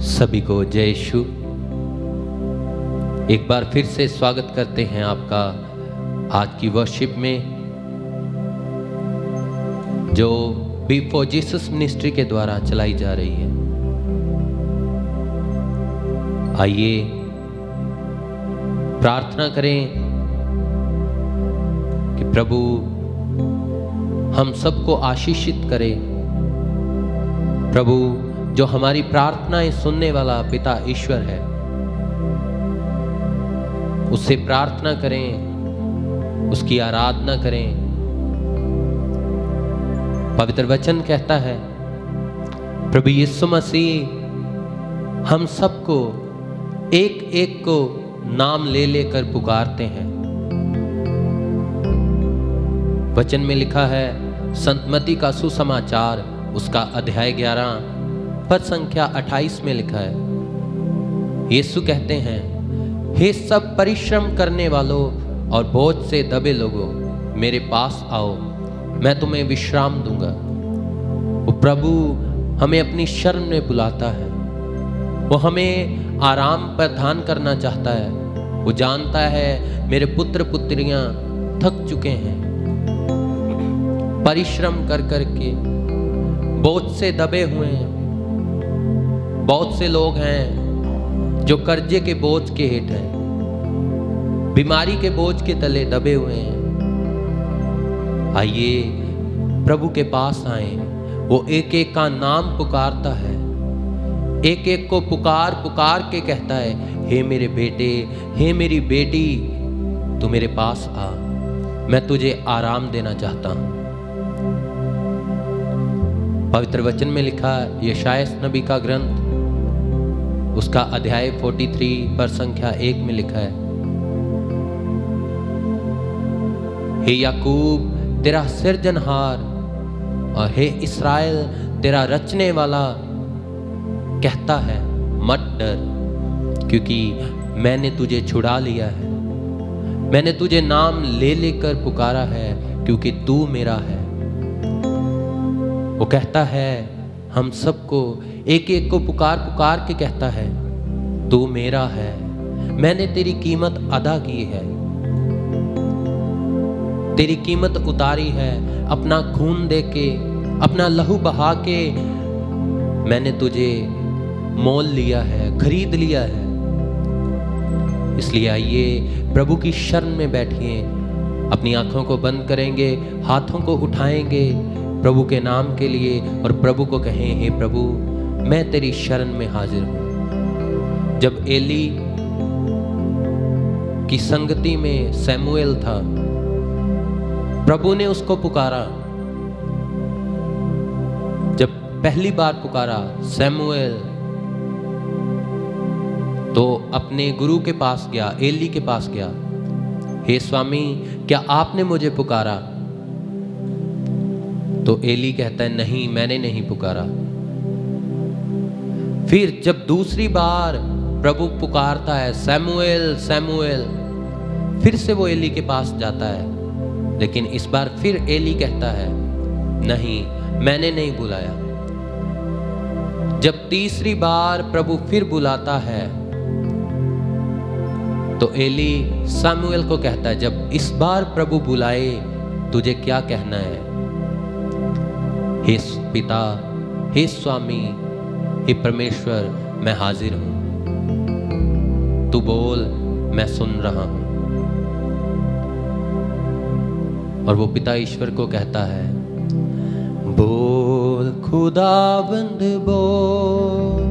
सभी को जय यीशु। एक बार फिर से स्वागत करते हैं आपका आज की वर्शिप में, जो बी फॉर जीसस मिनिस्ट्री के द्वारा चलाई जा रही है। आइए प्रार्थना करें कि प्रभु हम सबको आशीषित करे। प्रभु जो हमारी प्रार्थनाएं सुनने वाला पिता ईश्वर है, उससे प्रार्थना करें, उसकी आराधना करें। पवित्र वचन कहता है प्रभु यीशु मसीह हम सबको एक एक को नाम ले लेकर पुकारते हैं। वचन में लिखा है संत मत्ती का सुसमाचार उसका अध्याय 11 पद संख्या 28 में लिखा है, यीशु कहते हैं, हे सब परिश्रम करने वालों और बोझ से दबे लोगों, मेरे पास आओ, मैं तुम्हें विश्राम दूंगा। वो प्रभु हमें अपनी शरण में बुलाता है। वो हमें आराम प्रदान करना चाहता है। वो जानता है मेरे पुत्र पुत्रियां थक चुके हैं, परिश्रम कर करके बोझ से दबे हुए हैं। बहुत से लोग हैं जो कर्जे के बोझ के हेठ हैं, बीमारी के बोझ के तले दबे हुए हैं। आइए प्रभु के पास आए। वो एक एक का नाम पुकारता है, एक एक को पुकार पुकार के कहता है, हे मेरे बेटे, हे मेरी बेटी, तू मेरे पास आ, मैं तुझे आराम देना चाहता हूं। पवित्र वचन में लिखा यशायाह नबी का ग्रंथ उसका अध्याय 43 पर संख्या 1 में लिखा है, हे याकूब तेरा सिरजनहार और हे इस्राएल तेरा रचने वाला कहता है, मत डर, क्योंकि मैंने तुझे छुड़ा लिया है। मैंने तुझे नाम ले लेकर पुकारा है, क्योंकि तू मेरा है। वो कहता है हम सबको एक एक को पुकार पुकार के कहता है, तू मेरा है, मैंने तेरी कीमत अदा की है, तेरी कीमत उतारी है, अपना खून दे के, अपना लहू बहा के मैंने तुझे मोल लिया है, खरीद लिया है। इसलिए आइए प्रभु की शरण में बैठिए, अपनी आंखों को बंद करेंगे, हाथों को उठाएंगे प्रभु के नाम के लिए और प्रभु को कहें, हे प्रभु मैं तेरी शरण में हाजिर हूं। जब एली की संगति में सैमुएल था, प्रभु ने उसको पुकारा। जब पहली बार पुकारा सैमुएल, तो अपने गुरु के पास गया, एली के पास गया, हे स्वामी क्या आपने मुझे पुकारा? तो एली कहता है, नहीं मैंने नहीं पुकारा। फिर जब दूसरी बार प्रभु पुकारता है, सैमुएल सैमुएल, फिर से वो एली के पास जाता है, लेकिन इस बार फिर एली कहता है, नहीं मैंने नहीं बुलाया। जब तीसरी बार प्रभु फिर बुलाता है, तो एली सैमुएल को कहता है, जब इस बार प्रभु बुलाए तुझे क्या कहना है? हे पिता, हे स्वामी, हे परमेश्वर, मैं हाजिर हूं, तू बोल, मैं सुन रहा हूं। और वो पिता ईश्वर को कहता है, बोल खुदावंद बोल,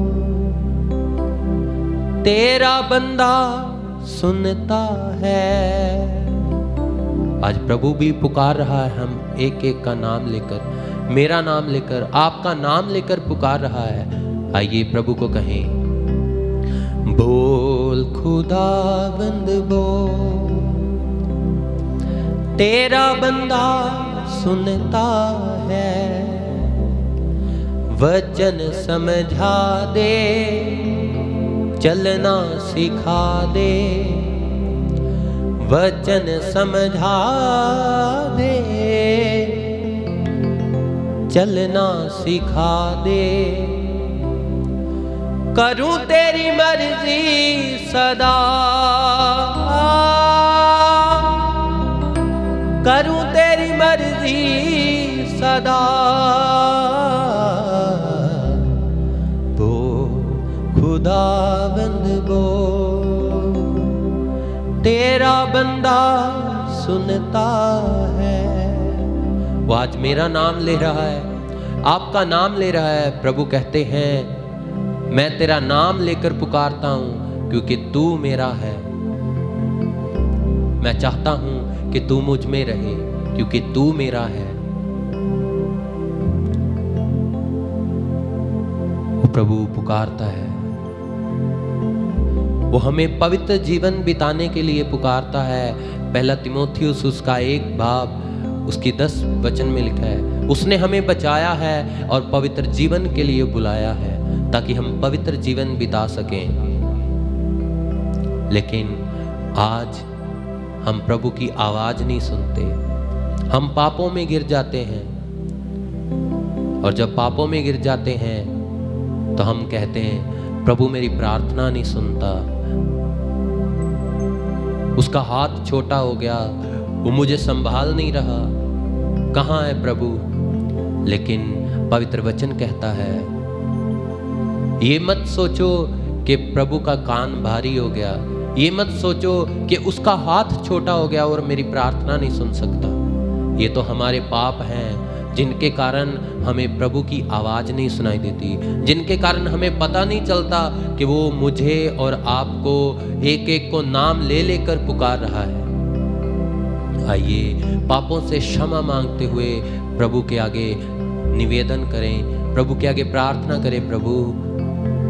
तेरा बंदा सुनता है। आज प्रभु भी पुकार रहा है, हम एक एक का नाम लेकर, मेरा नाम लेकर, आपका नाम लेकर पुकार रहा है। आइए प्रभु को कहें, बोल खुदावंद बोल, तेरा बंदा सुनता है, वचन समझा दे, चलना सिखा दे, वचन समझा दे, चलना सिखा दे, करूं तेरी मर्जी सदा, करूं तेरी मर्जी सदा। वो खुदाबंद वो तेरा बंदा सुनता है। वो आज मेरा नाम ले रहा है, आपका नाम ले रहा है। प्रभु कहते हैं मैं तेरा नाम लेकर पुकारता हूं क्योंकि तू मेरा है। मैं चाहता हूं कि तू मुझ में रहे क्योंकि तू मेरा है। वो प्रभु पुकारता है, वो हमें पवित्र जीवन बिताने के लिए पुकारता है। पहला तिमोथियुस उसका 1 बाब उसकी 10 वचन में लिखा है, उसने हमें बचाया है और पवित्र जीवन के लिए बुलाया है ताकि हम पवित्र जीवन बिता सकें। लेकिन आज हम प्रभु की आवाज नहीं सुनते, हम पापों में गिर जाते हैं। और जब पापों में गिर जाते हैं तो हम कहते हैं प्रभु मेरी प्रार्थना नहीं सुनता, उसका हाथ छोटा हो गया, वो मुझे संभाल नहीं रहा, कहाँ है प्रभु। लेकिन पवित्र वचन कहता है ये मत सोचो कि प्रभु का कान भारी हो गया, ये मत सोचो कि उसका हाथ छोटा हो गया और मेरी प्रार्थना नहीं सुन सकता। ये तो हमारे पाप हैं जिनके कारण हमें प्रभु की आवाज नहीं सुनाई देती, जिनके कारण हमें पता नहीं चलता कि वो मुझे और आपको एक एक को नाम ले लेकर पुकार रहा है। आइए पापों से क्षमा मांगते हुए प्रभु के आगे निवेदन करें, प्रभु के आगे प्रार्थना करें। प्रभु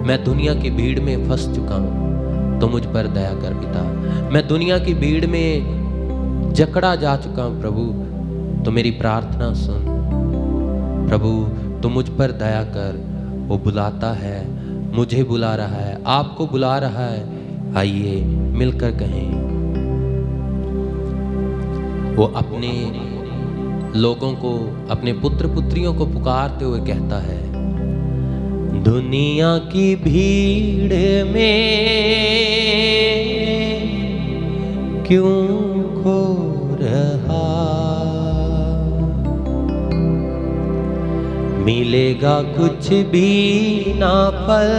मैं दुनिया की भीड़ में फंस चुका हूँ, तो मुझ पर दया कर पिता। मैं दुनिया की भीड़ में जकड़ा जा चुका हूँ प्रभु, तो मेरी प्रार्थना सुन। प्रभु तो मुझ पर दया कर। वो बुलाता है, मुझे बुला रहा है, आपको बुला रहा है। आइए मिलकर कहें। वो अपने लोगों को, अपने पुत्र पुत्रियों को पुकारते हुए कहता है, दुनिया की भीड़ में क्यों खो रहा, मिलेगा कुछ भी ना फल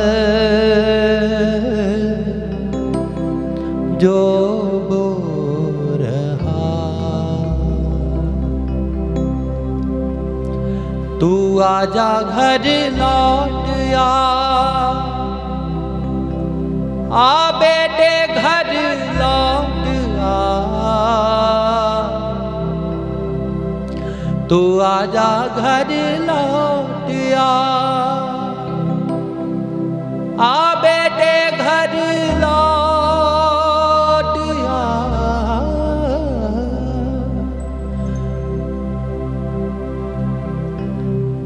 जो बो रहा। तू आजा घर लौट आ बेटे घर लौट तू आजा घर लौट आ बेटे घर लौट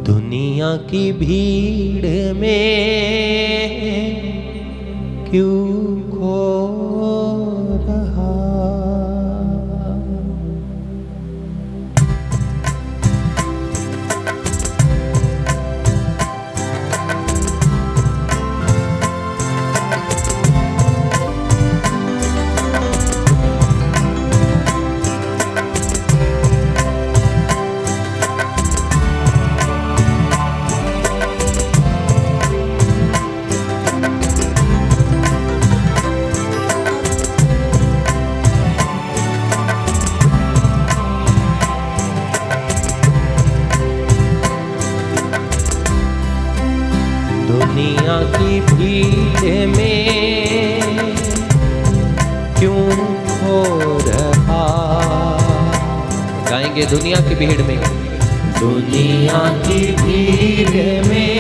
दुनिया की भीड़ में क्यों खो रहा। दुनिया की भीड़ में क्यों खो रहा। गाएंगे दुनिया की भीड़ में, दुनिया की भीड़ में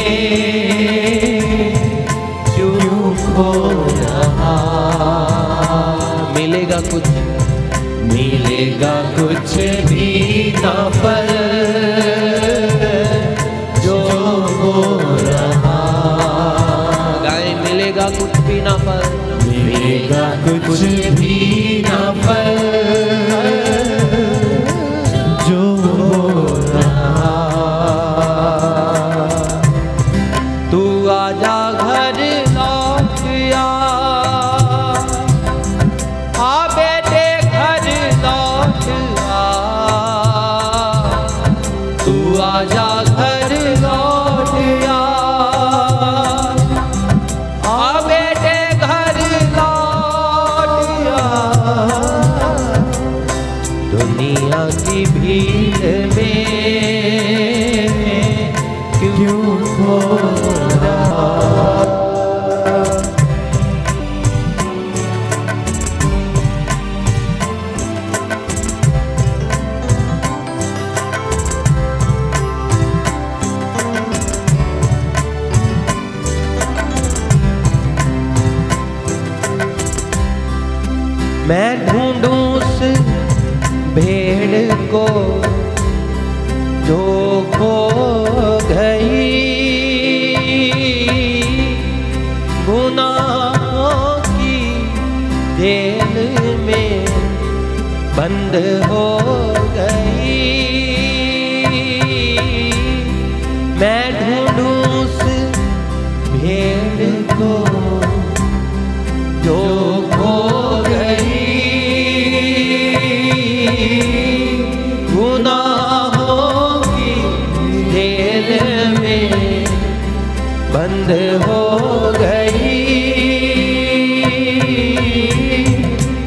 क्यों खो रहा। मिलेगा कुछ भी ना फल जो हो रहा। मिलेगा कुछ भी ना फल, मिलेगा कुछ भी ना फल जो हो रहा। तू आजा घर लौट मैं ढूंढूं उस भेड़ को जो खो गई, गुनाहों की जेल में बंद हो गई। मैं ढूंढूं उस भेड़ को जो खो गई, गुनाहों की जेल में बंद हो गई।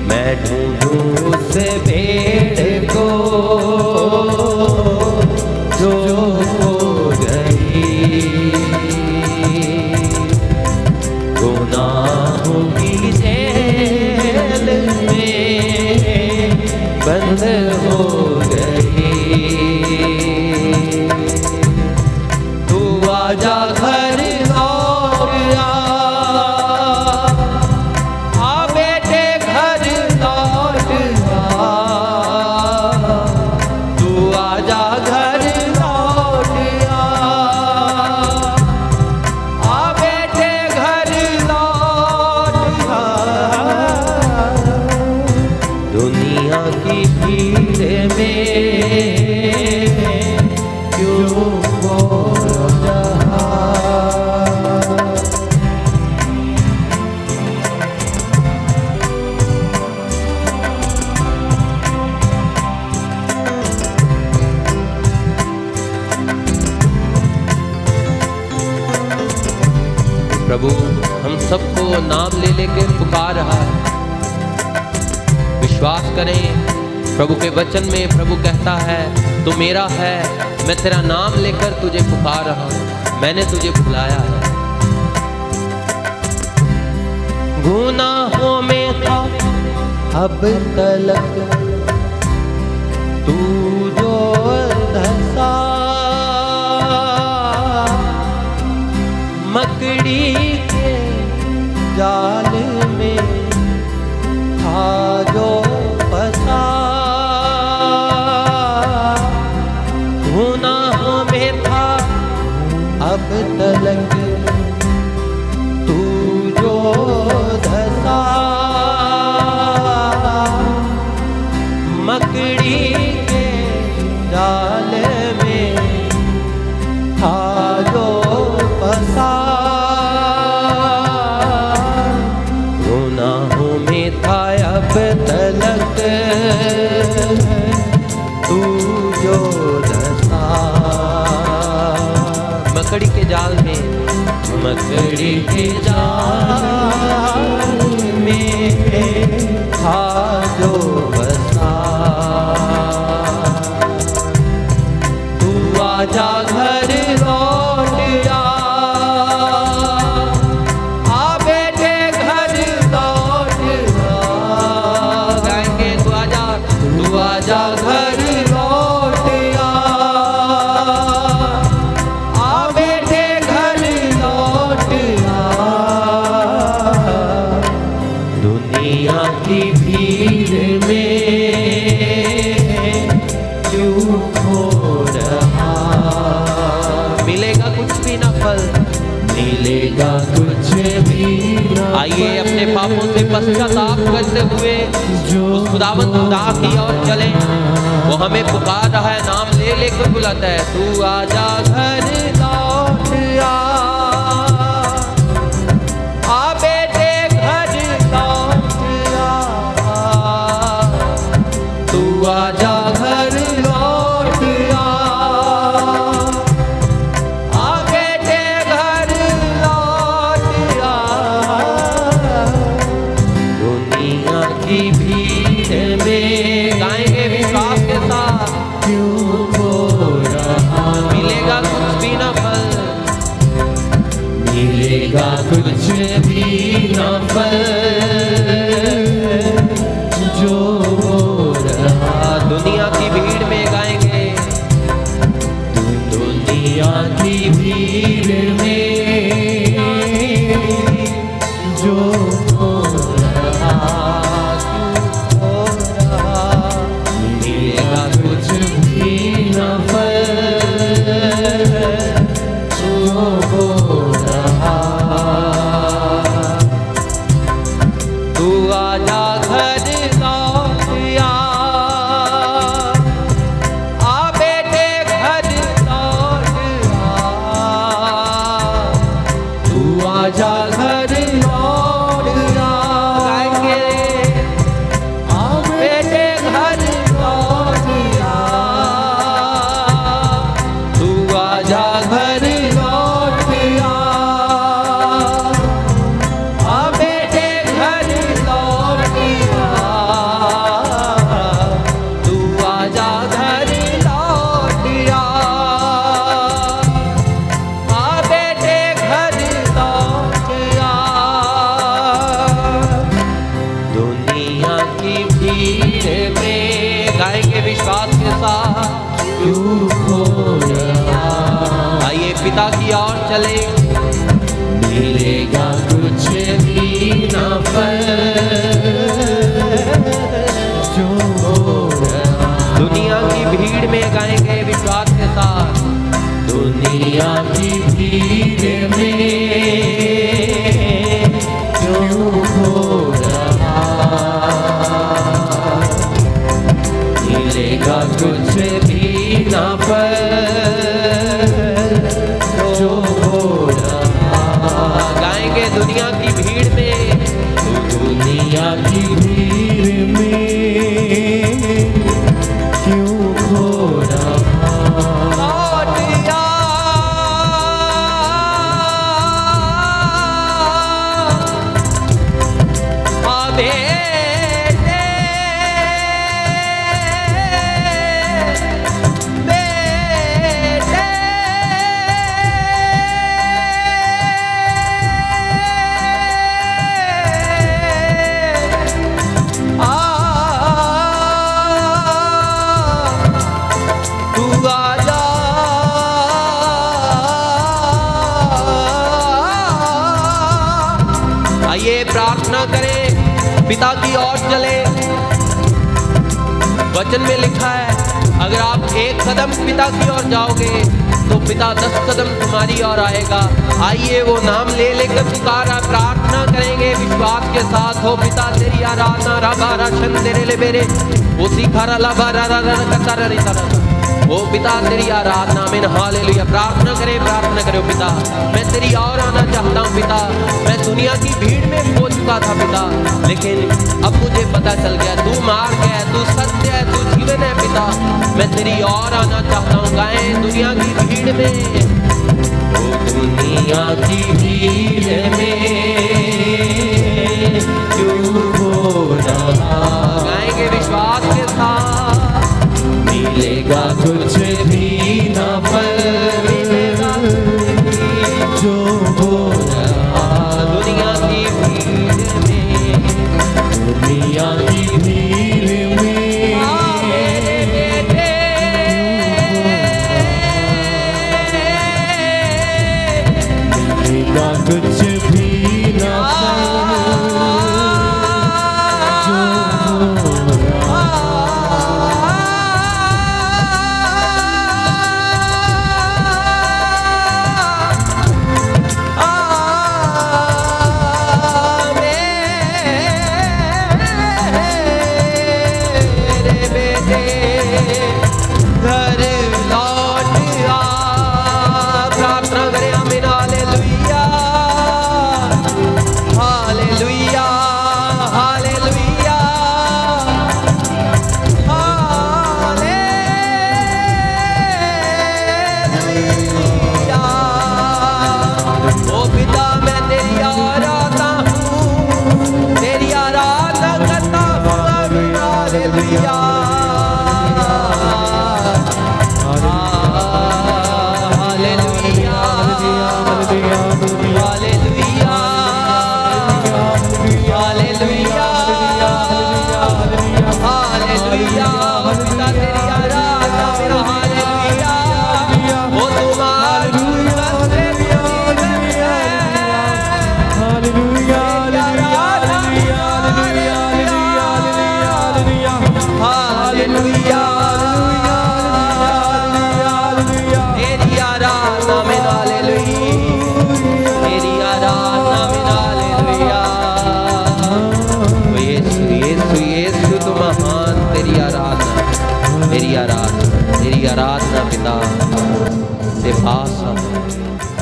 मैं ढूंढूं उस भेड़ को जो खो गई, गुनाहों की जेल में बंद हो गई। तू आजा घर लौट आ बेटे घर लौट आ, तू आजा घर लौट आ बेटे घर लौट आ। दुनिया की भीड़ में क्यों खो रहा। प्रभु हम सबको नाम ले लेके पुकार रहा है। विश्वास करें प्रभु के वचन में प्रभु कहता है तू मेरा है, मैं तेरा नाम लेकर तुझे पुकार रहा हूं, मैंने तुझे बुलाया है। गुनाहों में था अब तलक तू जो धंसा, मकड़ी के जाल में था जो फंसा। गुनाहों में था अब तलक तू जो धंसा, मकड़ी के जाल में था जो फंसा। गुनाहों में था अब तलक तू जो धंसा, मकड़ी के जाल में, मकड़ी के जाल में था जो फंसा। तू आजा घर लौट आ बेटे घर लौट आ। गाएंगे तू आजा घर लौट आ बेटे घर लौट आ। दुनिया की भीड़ में क्यों खो रहा। मिलेगा कुछ भी ना फल, मिलेगा कुछ भी ना। आइए अपने पापों से पश्चाताप करते हुए उस खुदावंद खुदा की ओर चलें। वो हमें पुकार रहा है, नाम ले लेकर बुलाता है। तू आजा घर लौट आ बेटे घर लौट आ। तू आजा घर लौट आ बेटे घर लौट आ। दुनिया की भीड़ में गाएंगे विश्वास के साथ क्यों खो रहा। मिलेगा कुछ भी ना फल, मिलेगा कुछ भी ना फल जो हो रहा। दुनिया की भीड़ में गाएंगे, दुनिया की भीड़ में जो हो रहा। आजा घर लौट आ। गाएंगे बेटे घर लौट आ, तू आजा घर लौट आ। बेटे घर लौट आ, तू आजा घर लौट आ। बेटे घर लौट आ। दुनिया की भीड़ में गाएंगे विश्वास के साथ, क्यों खो रहा। आइए पिता की ओर चले, मिलेगा कुछ भी ना फल जो हो रहा। दुनिया की भीड़ में गाएंगे विश्वास के साथ, दुनिया की भीड़ में क्यों खो रहा। मिलेगा कुछ भी ना फल जो हो रहा। गाएंगे दुनिया की भीड़ में, दुनिया की भीड़ में क्यों खो रहा। लौट आ, बेटे बेटे तू आजा। आइए प्रार्थना करें, पिता की ओर चले। वचन में लिखा है अगर आप एक कदम पिता की ओर जाओगे तो पिता 10 कदम तुम्हारी ओर आएगा। आइए वो नाम ले लेकर पुकारा, प्रार्थना करेंगे विश्वास के साथ। हो पिता तेरी आराधना राबारा छंदेरे ले मेरे उसी खारा लाबारा कतारा रे तारा। ओ पिता तेरी आराधना में हालेलुया। प्रार्थना करो पिता, मैं तेरी ओर आना चाहता हूँ पिता। मैं दुनिया की भीड़ में खो चुका था पिता, लेकिन अब मुझे पता चल गया तू मार्ग है, तू सत्य है, तू जीवन है पिता। मैं तेरी ओर आना चाहता हूँ। गाएं दुनिया की भीड़ में, ओ दुनिया की भीड़ में क्यों हो रहा। गाएंगे विश्वास के साथ, मिलेगा कुछ भी ना फल जो हो रहा। दुनिया की भीड़ में, दुनिया की भीड़ में मिलेगा कुछ भी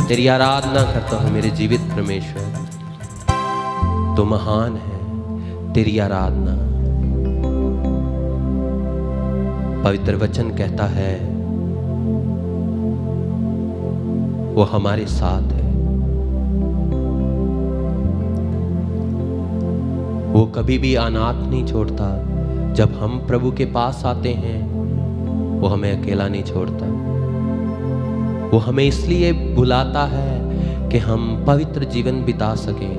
तेरी आराधना करता हूँ मेरे जीवित परमेश्वर। तो महान है तेरी आराधना। पवित्र वचन कहता है वो हमारे साथ है, वो कभी भी अनाथ नहीं छोड़ता। जब हम प्रभु के पास आते हैं वो हमें अकेला नहीं छोड़ता। वो हमें इसलिए बुलाता है कि हम पवित्र जीवन बिता सकें।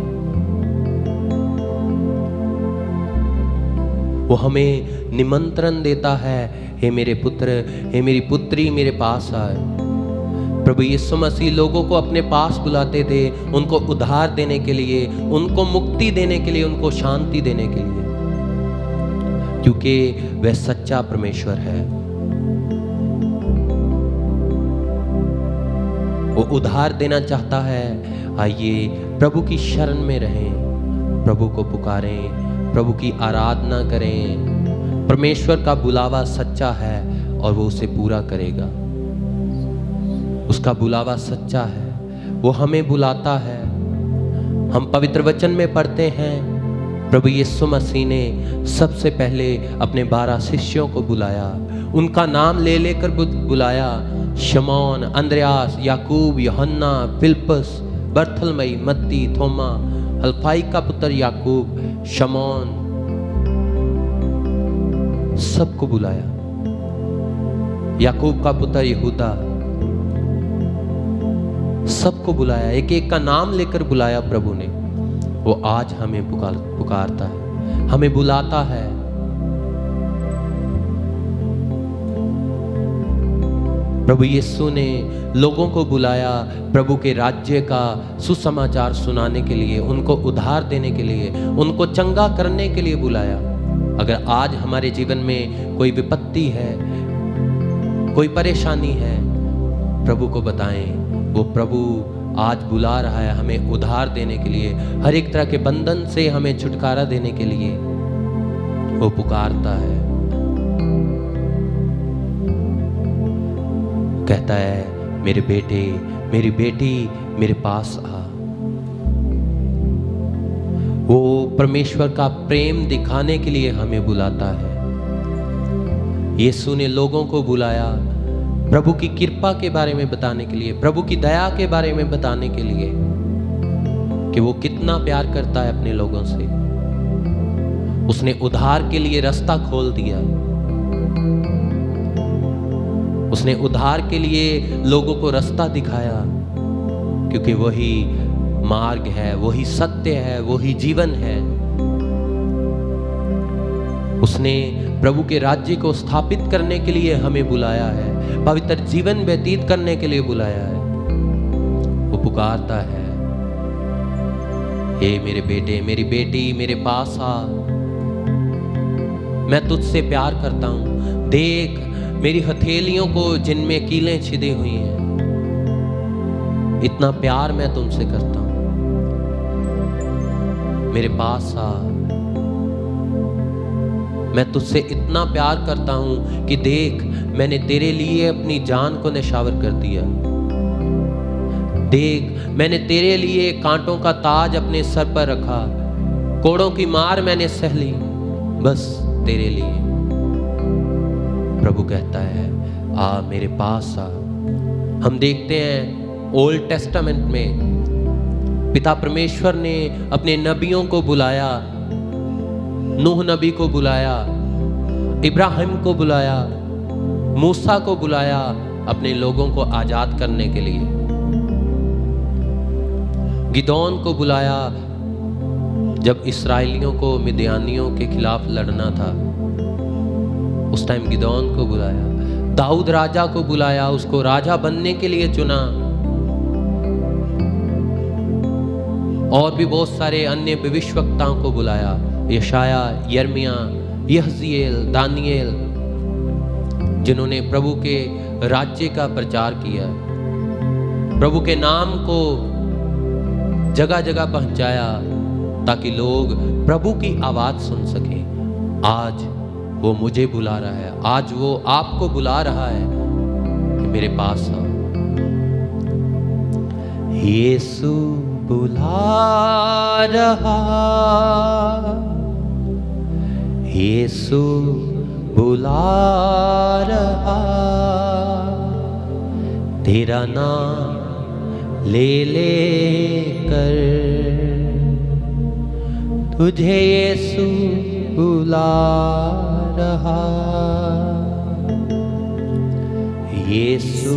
वो हमें निमंत्रण देता है, हे मेरे पुत्र, हे मेरी पुत्री मेरे पास आए। प्रभु यीशु मसीह लोगों को अपने पास बुलाते थे, उनको उद्धार देने के लिए, उनको मुक्ति देने के लिए, उनको शांति देने के लिए, क्योंकि वह सच्चा परमेश्वर है। वो उद्धार देना चाहता है। आइए प्रभु की शरण में रहें, प्रभु को पुकारें, प्रभु की आराधना करें। परमेश्वर का बुलावा सच्चा है और वो उसे पूरा करेगा। उसका बुलावा सच्चा है, वो हमें बुलाता है। हम पवित्र वचन में पढ़ते हैं प्रभु यीशु मसीह ने सबसे पहले अपने 12 शिष्यों को बुलाया, उनका नाम ले लेकर बुलाया। शमौन, अंद्रयास, याकूब, यूहन्ना, फिलिप्पुस, बर्थलमई, मत्ती, थोमा, हल्फाई का पुत्र याकूब, शमौन, सबको बुलाया। याकूब का पुत्र यहूदा, सबको बुलाया। एक एक का नाम लेकर बुलाया प्रभु ने। वो आज हमें पुकारता है, हमें बुलाता है। प्रभु यीशु ने लोगों को बुलाया प्रभु के राज्य का सुसमाचार सुनाने के लिए, उनको उद्धार देने के लिए, उनको चंगा करने के लिए बुलाया। अगर आज हमारे जीवन में कोई विपत्ति है, कोई परेशानी है, प्रभु को बताएं। वो प्रभु आज बुला रहा है हमें उद्धार देने के लिए, हर एक तरह के बंधन से हमें छुटकारा देने के लिए वो पुकारता है। कहता है मेरे बेटे, मेरी बेटी मेरे पास आ। वो परमेश्वर का प्रेम दिखाने के लिए हमें बुलाता है। यीशु ने लोगों को बुलाया प्रभु की कृपा के बारे में बताने के लिए, प्रभु की दया के बारे में बताने के लिए कि वो कितना प्यार करता है अपने लोगों से। उसने उद्धार के लिए रास्ता खोल दिया। उसने उद्धार के लिए लोगों को रास्ता दिखाया, क्योंकि वही मार्ग है, वही सत्य है, वही जीवन है। उसने प्रभु के राज्य को स्थापित करने के लिए हमें बुलाया है, पवित्र जीवन व्यतीत करने के लिए बुलाया है। वो पुकारता है, हे मेरे बेटे, मेरी बेटी मेरे पास आ, मैं तुझसे प्यार करता हूं। देख मेरी हथेलियों को जिनमें कीलें छिदी हुई हैं, इतना प्यार मैं तुमसे करता हूं। मेरे पास आ, मैं तुझसे इतना प्यार करता हूं कि देख मैंने तेरे लिए अपनी जान को न्यौछावर कर दिया। देख मैंने तेरे लिए कांटों का ताज अपने सर पर रखा, कोड़ों की मार मैंने सह ली, बस तेरे लिए। प्रभु कहता है आ मेरे पास आ। हम देखते हैं ओल्ड टेस्टामेंट में पिता परमेश्वर ने अपने नबियों को बुलाया, नूह नबी को बुलाया, इब्राहिम को बुलाया, मूसा को बुलाया अपने लोगों को आजाद करने के लिए। गिदोन को बुलाया जब इस्राएलियों को मिद्यानियों के खिलाफ लड़ना था, उस टाइम गिदोन को बुलाया। दाऊद राजा को बुलाया, उसको राजा बनने के लिए चुना। और भी बहुत सारे अन्य भविष्यवक्ताओं को बुलाया, यशाया, यिर्मयाह, यहज़ीएल, दानिएल, जिन्होंने प्रभु के राज्य का प्रचार किया, प्रभु के नाम को जगह जगह पहुंचाया ताकि लोग प्रभु की आवाज सुन सके। आज वो मुझे बुला रहा है, आज वो आपको बुला रहा है कि मेरे पास आओ। यीशु बुला रहा, यीशु बुला रहा, तेरा नाम ले ले कर तुझे यीशु बुला रहा, यीशु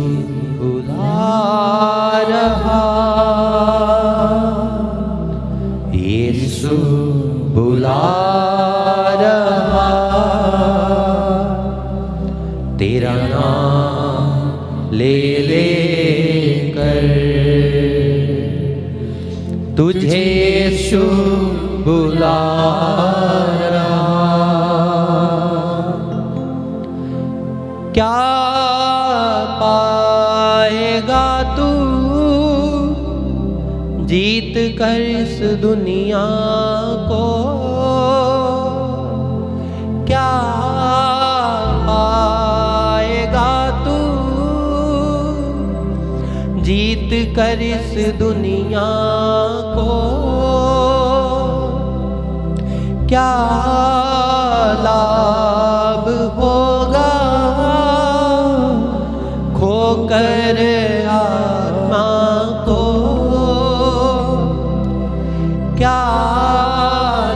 बुला रहा, यीशु बुला रहा, तेरा नाम ले ले कर तुझे यीशु बुला रहा। क्या पाएगा तू जीत कर इस दुनिया को, क्या पाएगा तू जीत कर इस दुनिया को, क्या लाभ होगा खोकर आत्मा को, क्या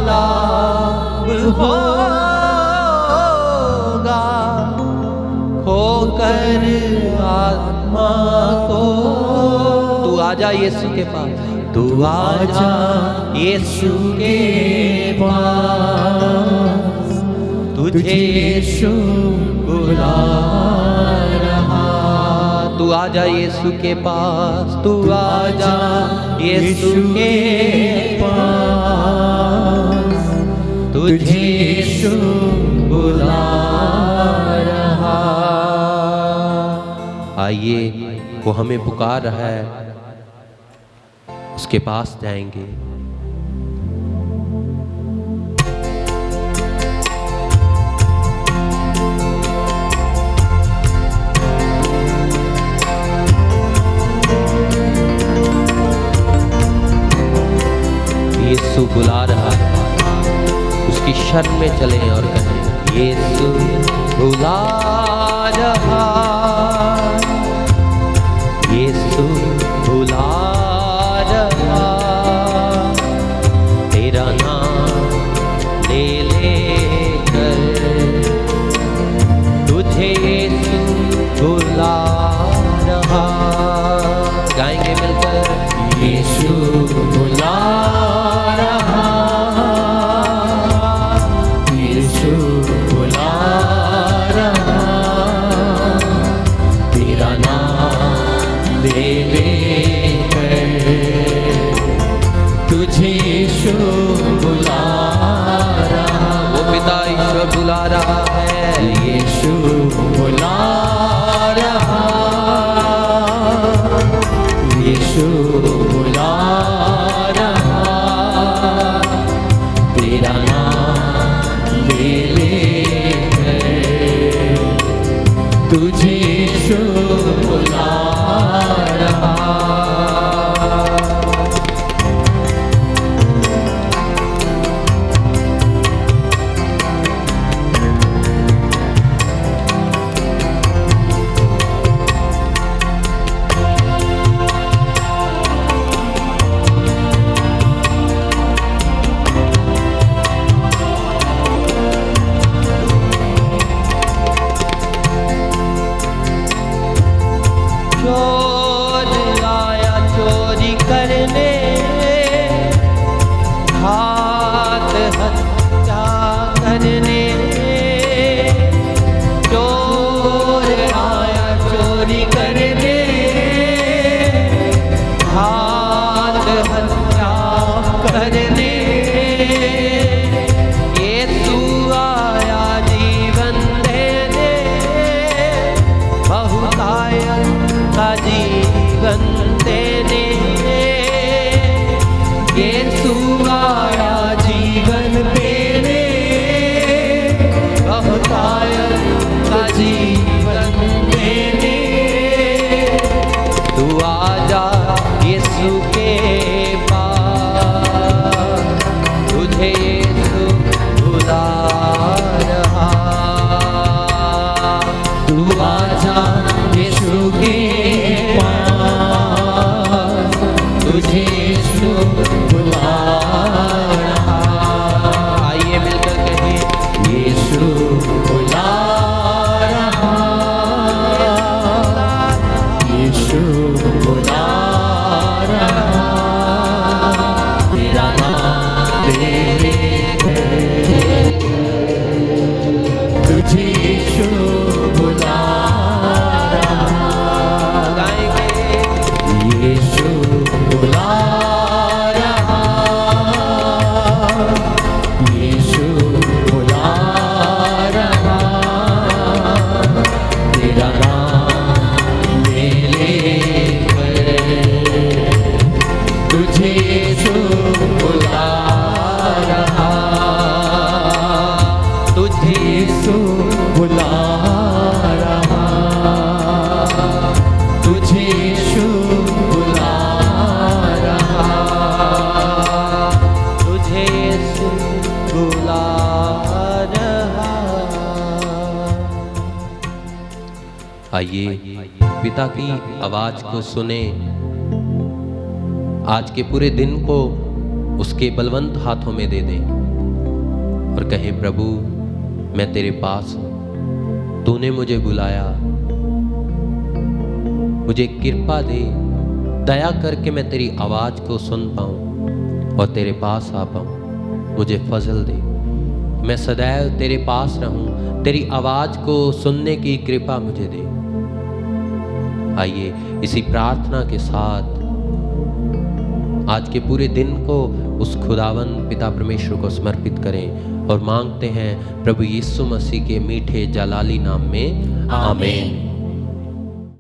लाभ होगा खोकर आत्मा को। तू आजा यीशु के पास, तू आजा यीशु के पास, तुझे यीशु बुला रहा। तू आजा यीशु के पास, तू आजा यीशु के पास, तुझे यीशु बुला रहा। आइए, वो हमें पुकार रहा है, उसके पास जाएंगे। यीशु बुला रहा है, उसकी शरण में चलें और कहें यीशु बुला रहा, यीशु बुला रहा, तेरा नाम ले ले कर तुझे यीशु बुला रहा। गाएंगे मिलकर, यीशु बुला रहा, यीशु बुला रहा, तेरा नाम ले ले कर तुझे यीशु बुला रहा। वो पिता ईश्वर बुला रहा है, यीशु बुला रहा, यीशु बुला रहा, तेरा नाम ले ले तुझे यीशु बुला रहा। तेरे घर तुझे यीशु बुला रहा, यीशु बुला रहा, यीशु बुला रहा, तेरा नाम ले लेकर तुझे यीशु बुला रहा, तुझे यीशु बुला रहा, तुझे यीशु बुला रहा, तुझे यीशु बुला रहा। आइए पिता की आवाज को सुने, आज के पूरे दिन को उसके बलवंत हाथों में दे दें और कहें, प्रभु मैं तेरे पास हूं, तूने मुझे बुलाया, मुझे कृपा दे, दया करके मैं तेरी आवाज को सुन पाऊं और तेरे पास आ पाऊं, मुझे फजल दे, मैं सदैव तेरे पास रहूं, तेरी आवाज को सुनने की कृपा मुझे दे। आइए इसी प्रार्थना के साथ आज के पूरे दिन को उस खुदावन पिता परमेश्वर को समर्पित करें और मांगते हैं प्रभु यीशु मसीह के मीठे जलाली नाम में, आमीन।